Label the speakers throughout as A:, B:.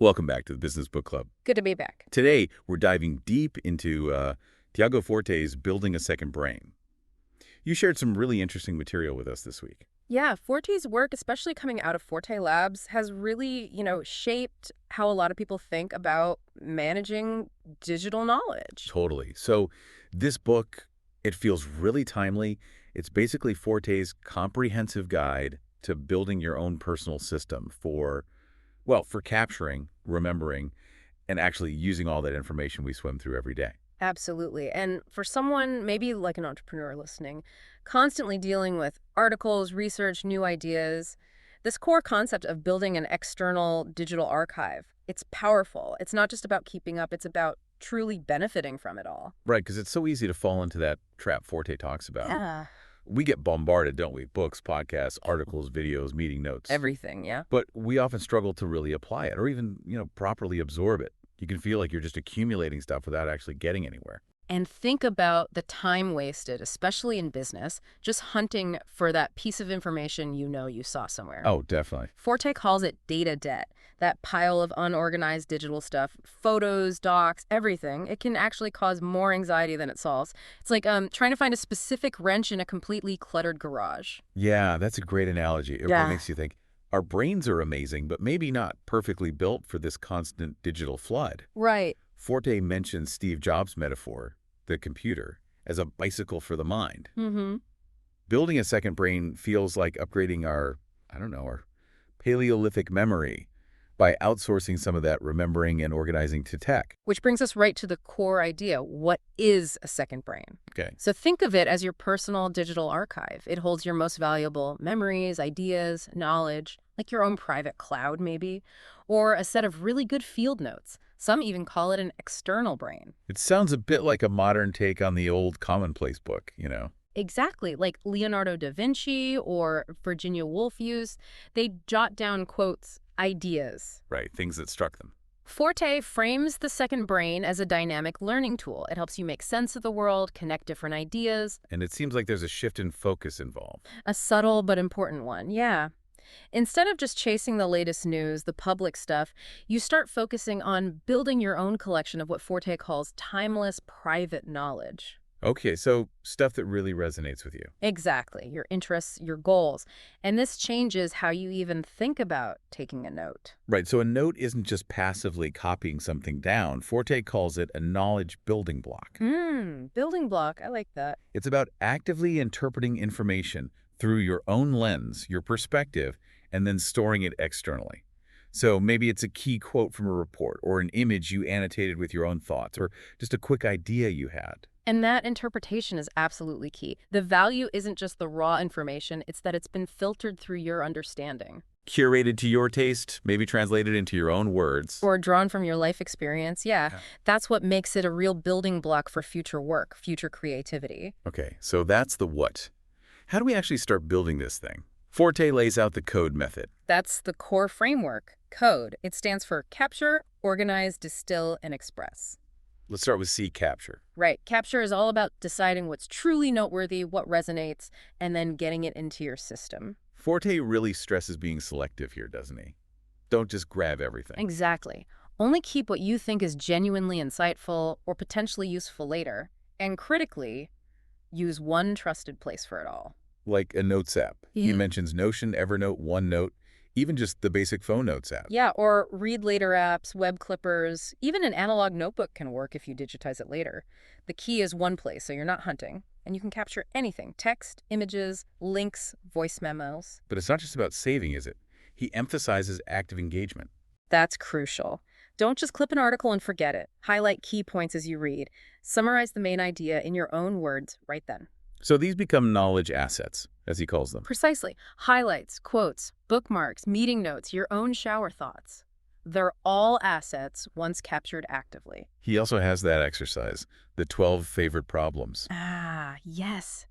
A: Welcome back to the Business Book Club.
B: Good to be back.
A: Today, we're diving deep into Tiago Forte's Building a Second Brain. You shared some really interesting material with us this week.
B: Yeah, Forte's work, especially coming out of Forte Labs, has really, shaped how a lot of people think about managing digital knowledge.
A: Totally. So this book, it feels really timely. It's basically Forte's comprehensive guide to building your own personal system for capturing, remembering, and actually using all that information we swim through every day.
B: Absolutely. And for someone, maybe like an entrepreneur listening, constantly dealing with articles, research, new ideas, this core concept of building an external digital archive, it's powerful. It's not just about keeping up, it's about truly benefiting from it all.
A: Right, because it's so easy to fall into that trap Forte talks about.
B: Yeah.
A: We get bombarded, don't we? Books, podcasts, articles, videos, meeting notes.
B: Everything, yeah.
A: But we often struggle to really apply it or even, properly absorb it. You can feel like you're just accumulating stuff without actually getting anywhere.
B: And think about the time wasted, especially in business, just hunting for that piece of information you saw somewhere.
A: Oh, definitely.
B: Forte calls it data debt, that pile of unorganized digital stuff, photos, docs, everything. It can actually cause more anxiety than it solves. It's like trying to find a specific wrench in a completely cluttered garage.
A: Yeah, that's a great analogy. It
B: Yeah.
A: really makes you think, our brains are amazing, but maybe not perfectly built for this constant digital flood.
B: Right.
A: Forte mentions Steve Jobs' metaphor, the computer, as a bicycle for the mind.
B: Mm-hmm.
A: Building a second brain feels like upgrading our Paleolithic memory by outsourcing some of that remembering and organizing to tech.
B: Which brings us right to the core idea. What is a second brain?
A: Okay.
B: So think of it as your personal digital archive. It holds your most valuable memories, ideas, knowledge, like your own private cloud maybe, or a set of really good field notes. Some even call it an external brain.
A: It sounds a bit like a modern take on the old commonplace book,
B: Exactly, like Leonardo da Vinci or Virginia Woolf used. They jot down, quotes, ideas.
A: Right, things that struck them.
B: Forte frames the second brain as a dynamic learning tool. It helps you make sense of the world, connect different ideas.
A: And it seems like there's a shift in focus involved.
B: A subtle but important one, yeah. Instead of just chasing the latest news, the public stuff, you start focusing on building your own collection of what Forte calls timeless private knowledge.
A: Okay, so stuff that really resonates with you.
B: Exactly, your interests, your goals. And this changes how you even think about taking a note.
A: Right, so a note isn't just passively copying something down. Forte calls it a knowledge building block.
B: Building block, I like that.
A: It's about actively interpreting information through your own lens, your perspective, and then storing it externally. So maybe it's a key quote from a report or an image you annotated with your own thoughts or just a quick idea you had.
B: And that interpretation is absolutely key. The value isn't just the raw information, it's that it's been filtered through your understanding.
A: Curated to your taste, maybe translated into your own words.
B: Or drawn from your life experience, yeah. That's what makes it a real building block for future work, future creativity.
A: Okay, so that's the what. How do we actually start building this thing? Forte lays out the code method.
B: That's the core framework, code. It stands for capture, organize, distill, and express.
A: Let's start with C, capture.
B: Right. Capture is all about deciding what's truly noteworthy, what resonates, and then getting it into your system.
A: Forte really stresses being selective here, doesn't he? Don't just grab everything.
B: Exactly. Only keep what you think is genuinely insightful or potentially useful later. And critically, use one trusted place for it all.
A: Like a Notes app.
B: Yeah.
A: He mentions Notion, Evernote, OneNote, even just the basic phone Notes app.
B: Yeah, or read later apps, web clippers, even an analog notebook can work if you digitize it later. The key is one place, so you're not hunting, and you can capture anything, text, images, links, voice memos.
A: But it's not just about saving, is it? He emphasizes active engagement.
B: That's crucial. Don't just clip an article and forget it. Highlight key points as you read. Summarize the main idea in your own words right then.
A: So these become knowledge assets, as he calls them.
B: Precisely. Highlights, quotes, bookmarks, meeting notes, your own shower thoughts. They're all assets once captured actively.
A: He also has that exercise, the 12 favorite problems.
B: Ah, yes.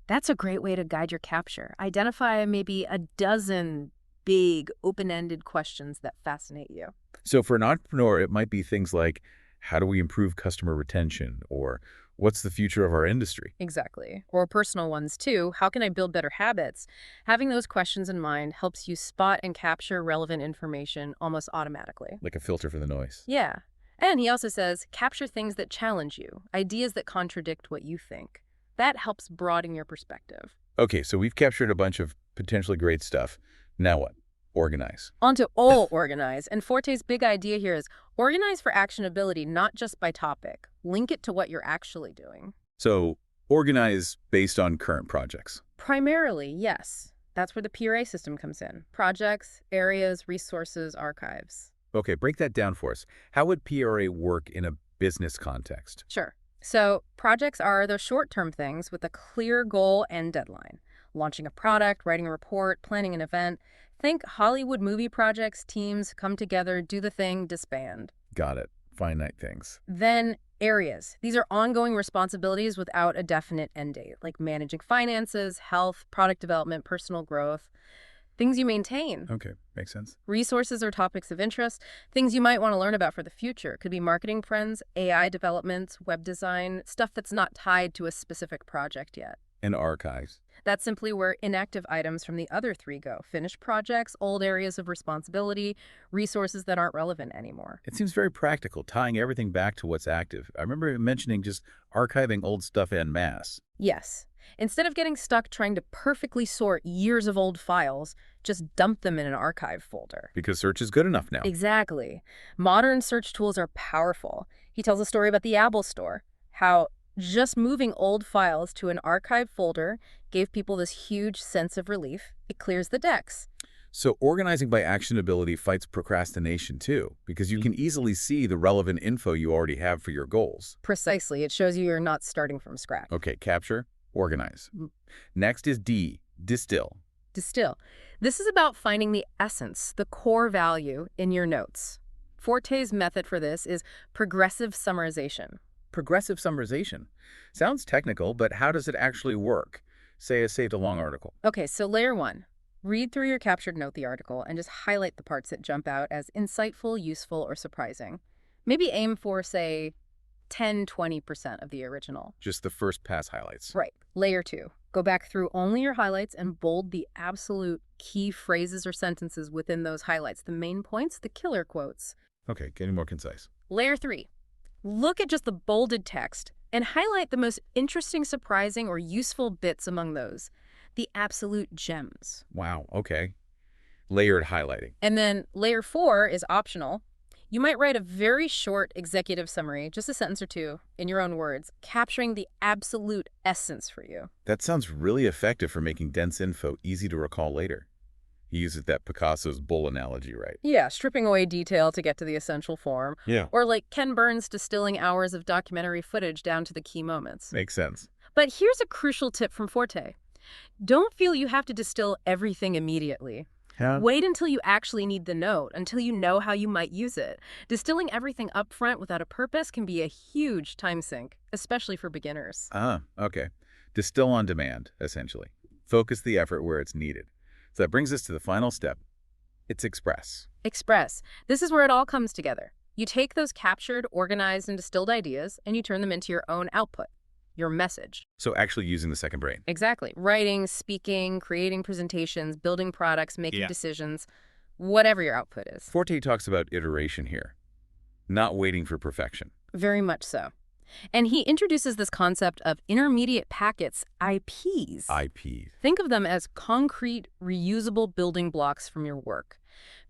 B: That's a great way to guide your capture. Identify maybe a dozen big, open-ended questions that fascinate you.
A: So for an entrepreneur, it might be things like, how do we improve customer retention? Or What's the future of our industry?
B: Exactly. Or personal ones too. How can I build better habits? Having those questions in mind helps you spot and capture relevant information almost automatically.
A: Like a filter for the noise.
B: Yeah. And he also says, capture things that challenge you, ideas that contradict what you think. That helps broaden your perspective.
A: Okay, so we've captured a bunch of potentially great stuff. Now what? Organize.
B: On to all organize. And Forte's big idea here is organize for actionability, not just by topic. Link it to what you're actually doing.
A: So organize based on current projects.
B: Primarily, yes. That's where the PRA system comes in. Projects, areas, resources, archives.
A: Okay, break that down for us. How would PRA work in a business context?
B: Sure. So projects are those short-term things with a clear goal and deadline. Launching a product, writing a report, planning an event. Think Hollywood movie projects, teams come together, do the thing, disband.
A: Got it. Finite things.
B: Then areas. These are ongoing responsibilities without a definite end date, like managing finances, health, product development, personal growth. Things you maintain.
A: Okay, makes sense.
B: Resources or topics of interest, things you might want to learn about for the future. Could be marketing trends, AI developments, web design, stuff that's not tied to a specific project yet.
A: And archives.
B: That's simply where inactive items from the other three go. Finished projects, old areas of responsibility, resources that aren't relevant anymore.
A: It seems very practical, tying everything back to what's active. I remember mentioning just archiving old stuff en masse.
B: Yes. Instead of getting stuck trying to perfectly sort years of old files, just dump them in an archive folder.
A: Because search is good enough now.
B: Exactly. Modern search tools are powerful. He tells a story about the Apple Store, how just moving old files to an archive folder gave people this huge sense of relief. It clears the decks.
A: So organizing by actionability fights procrastination too, because you can easily see the relevant info you already have for your goals.
B: Precisely. It shows you you're not starting from scratch.
A: Okay, capture, organize. Next is D, distill.
B: Distill. This is about finding the essence, the core value in your notes. Forte's method for this is progressive summarization.
A: Progressive summarization. Sounds technical, but how does it actually work? Say I saved a long article.
B: Okay, so layer one. Read through your captured note the article and just highlight the parts that jump out as insightful, useful, or surprising. Maybe aim for, say, 10–20% of the original.
A: Just the first pass highlights.
B: Right. Layer two. Go back through only your highlights and bold the absolute key phrases or sentences within those highlights. The main points, the killer quotes.
A: Okay, getting more concise.
B: Layer three. Look at just the bolded text and highlight the most interesting, surprising, or useful bits among those. The absolute gems.
A: Wow, okay. Layered highlighting.
B: And then layer four is optional. You might write a very short executive summary, just a sentence or two, in your own words, capturing the absolute essence for you.
A: That sounds really effective for making dense info easy to recall later. He uses that Picasso's bull analogy, right?
B: Yeah, stripping away detail to get to the essential form.
A: Yeah.
B: Or like Ken Burns distilling hours of documentary footage down to the key moments.
A: Makes sense.
B: But here's a crucial tip from Forte. Don't feel you have to distill everything immediately.
A: Yeah.
B: Wait until you actually need the note, until you know how you might use it. Distilling everything up front without a purpose can be a huge time sink, especially for beginners.
A: Okay. Distill on demand, essentially. Focus the effort where it's needed. So that brings us to the final step. It's express.
B: Express. This is where it all comes together. You take those captured, organized, and distilled ideas, and you turn them into your own output, your message.
A: So actually using the second brain.
B: Exactly. Writing, speaking, creating presentations, building products, making decisions, whatever your output is.
A: Forte talks about iteration here, not waiting for perfection.
B: Very much so. And he introduces this concept of intermediate packets, IPs.
A: IP.
B: Think of them as concrete, reusable building blocks from your work.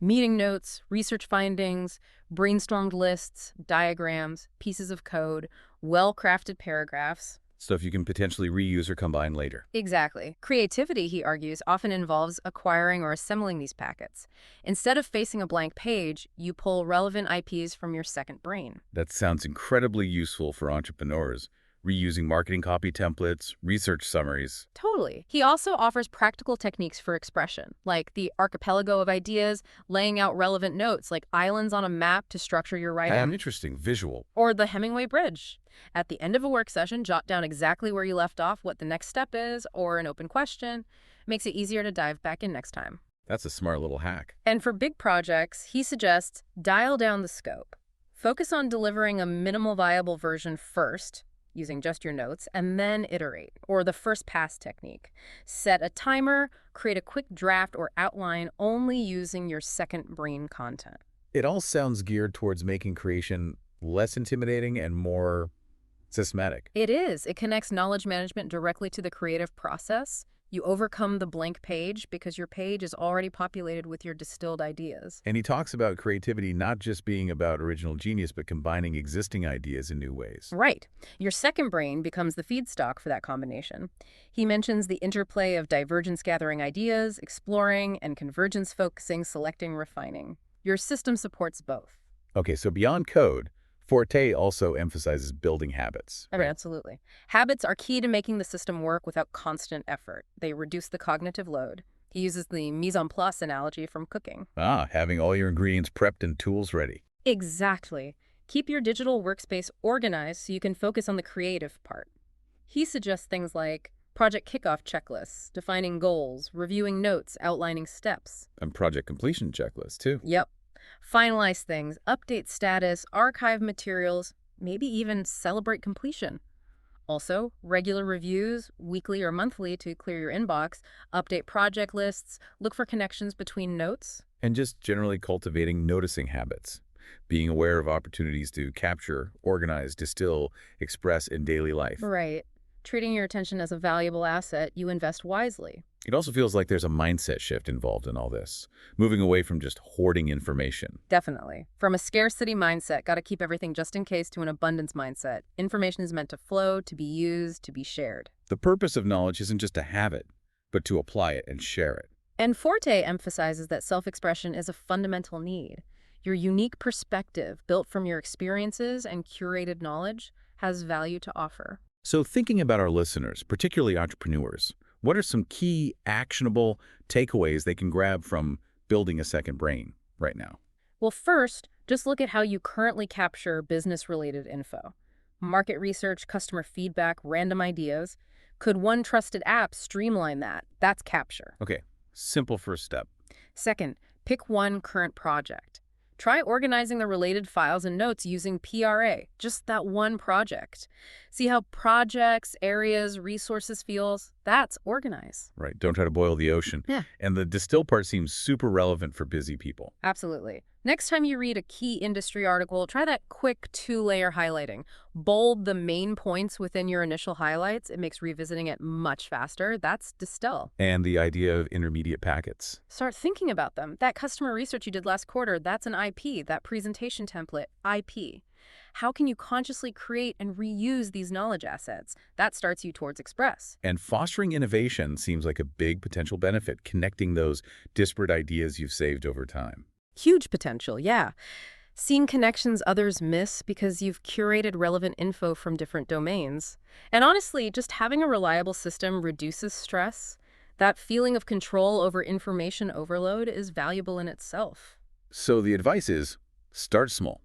B: Meeting notes, research findings, brainstormed lists, diagrams, pieces of code, well-crafted paragraphs.
A: Stuff you can potentially reuse or combine later.
B: Exactly. Creativity, he argues, often involves acquiring or assembling these packets. Instead of facing a blank page, you pull relevant IPs from your second brain.
A: That sounds incredibly useful for entrepreneurs. Reusing marketing copy templates, research summaries.
B: Totally. He also offers practical techniques for expression, like the archipelago of ideas, laying out relevant notes like islands on a map to structure your writing.
A: Interesting. Visual.
B: Or the Hemingway Bridge. At the end of a work session, jot down exactly where you left off, what the next step is, or an open question. Makes it easier to dive back in next time.
A: That's a smart little hack.
B: And for big projects, he suggests dial down the scope. Focus on delivering a minimal viable version first. using just your notes, and then iterate, or the first pass technique. Set a timer, create a quick draft or outline only using your second brain content.
A: It all sounds geared towards making creation less intimidating and more systematic.
B: It is. It connects knowledge management directly to the creative process. You overcome the blank page because your page is already populated with your distilled ideas.
A: And he talks about creativity not just being about original genius, but combining existing ideas in new ways.
B: Right. Your second brain becomes the feedstock for that combination. He mentions the interplay of divergence gathering ideas, exploring, and convergence focusing, selecting, refining. Your system supports both.
A: Okay, so beyond code, Forte also emphasizes building habits.
B: I mean, absolutely. Habits are key to making the system work without constant effort. They reduce the cognitive load. He uses the mise en place analogy from cooking.
A: Having all your ingredients prepped and tools ready.
B: Exactly. Keep your digital workspace organized so you can focus on the creative part. He suggests things like project kickoff checklists, defining goals, reviewing notes, outlining steps.
A: And project completion checklist, too.
B: Yep. Finalize things, update status, archive materials, maybe even celebrate completion. Also, regular reviews, weekly or monthly to clear your inbox, update project lists, look for connections between notes.
A: And just generally cultivating noticing habits. Being aware of opportunities to capture, organize, distill, express in daily life.
B: Right. Treating your attention as a valuable asset, you invest wisely.
A: It also feels like there's a mindset shift involved in all this, moving away from just hoarding information.
B: Definitely. From a scarcity mindset, got to keep everything just in case, to an abundance mindset. Information is meant to flow, to be used, to be shared.
A: The purpose of knowledge isn't just to have it, but to apply it and share it.
B: And Forte emphasizes that self-expression is a fundamental need. Your unique perspective, built from your experiences and curated knowledge, has value to offer.
A: So thinking about our listeners, particularly entrepreneurs, what are some key, actionable takeaways they can grab from building a second brain right now?
B: Well, first, just look at how you currently capture business-related info. Market research, customer feedback, random ideas. Could one trusted app streamline that? That's capture.
A: Okay, simple first step.
B: Second, pick one current project. Try organizing the related files and notes using PRA, just that one project. See how projects, areas, resources feels? That's organize.
A: Right, don't try to boil the ocean.
B: Yeah.
A: And the distill part seems super relevant for busy people.
B: Absolutely. Next time you read a key industry article, try that quick two-layer highlighting. Bold the main points within your initial highlights. It makes revisiting it much faster. That's distill.
A: And the idea of intermediate packets.
B: Start thinking about them. That customer research you did last quarter, that's an IP. That presentation template, IP. How can you consciously create and reuse these knowledge assets? That starts you towards Express.
A: And fostering innovation seems like a big potential benefit, connecting those disparate ideas you've saved over time.
B: Huge potential, yeah. Seeing connections others miss because you've curated relevant info from different domains. And honestly, just having a reliable system reduces stress. That feeling of control over information overload is valuable in itself.
A: So the advice is, start small.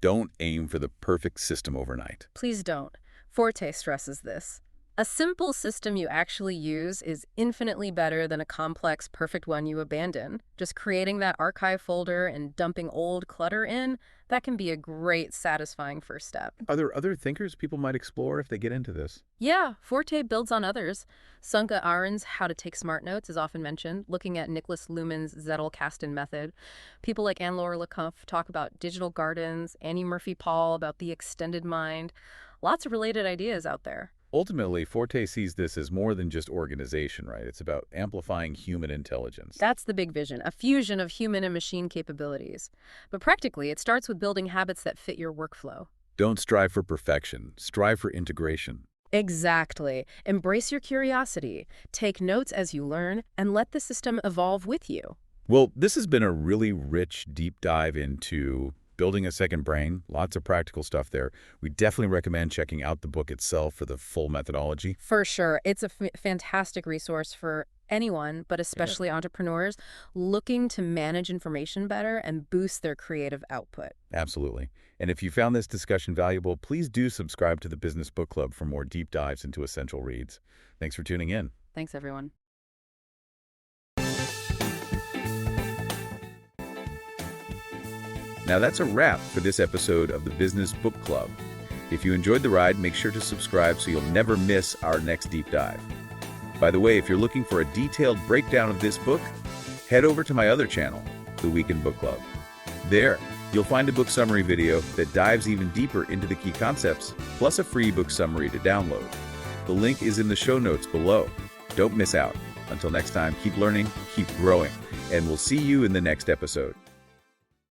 A: Don't aim for the perfect system overnight.
B: Please don't. Forte stresses this. A simple system you actually use is infinitely better than a complex, perfect one you abandon. Just creating that archive folder and dumping old clutter in, that can be a great, satisfying first step.
A: Are there other thinkers people might explore if they get into this?
B: Yeah, Forte builds on others. Sunka Aren's How to Take Smart Notes is often mentioned, looking at Nicholas Luhmann's Zettelkasten method. People like Anne-Laure Lecompte talk about digital gardens, Annie Murphy-Paul about the extended mind. Lots of related ideas out there.
A: Ultimately, Forte sees this as more than just organization, right? It's about amplifying human intelligence.
B: That's the big vision, a fusion of human and machine capabilities. But practically, it starts with building habits that fit your workflow.
A: Don't strive for perfection, strive for integration.
B: Exactly. Embrace your curiosity, take notes as you learn, and let the system evolve with you.
A: Well, this has been a really rich, deep dive into building a second brain. Lots of practical stuff there. We definitely recommend checking out the book itself for the full methodology.
B: For sure. It's a fantastic resource for anyone, but especially entrepreneurs looking to manage information better and boost their creative output.
A: Absolutely. And if you found this discussion valuable, please do subscribe to the Business Book Club for more deep dives into essential reads. Thanks for tuning in.
B: Thanks, everyone.
A: Now that's a wrap for this episode of the Business Book Club. If you enjoyed the ride, make sure to subscribe so you'll never miss our next deep dive. By the way, if you're looking for a detailed breakdown of this book, head over to my other channel, The Weekend Book Club. There, you'll find a book summary video that dives even deeper into the key concepts, plus a free book summary to download. The link is in the show notes below. Don't miss out. Until next time, keep learning, keep growing, and we'll see you in the next episode.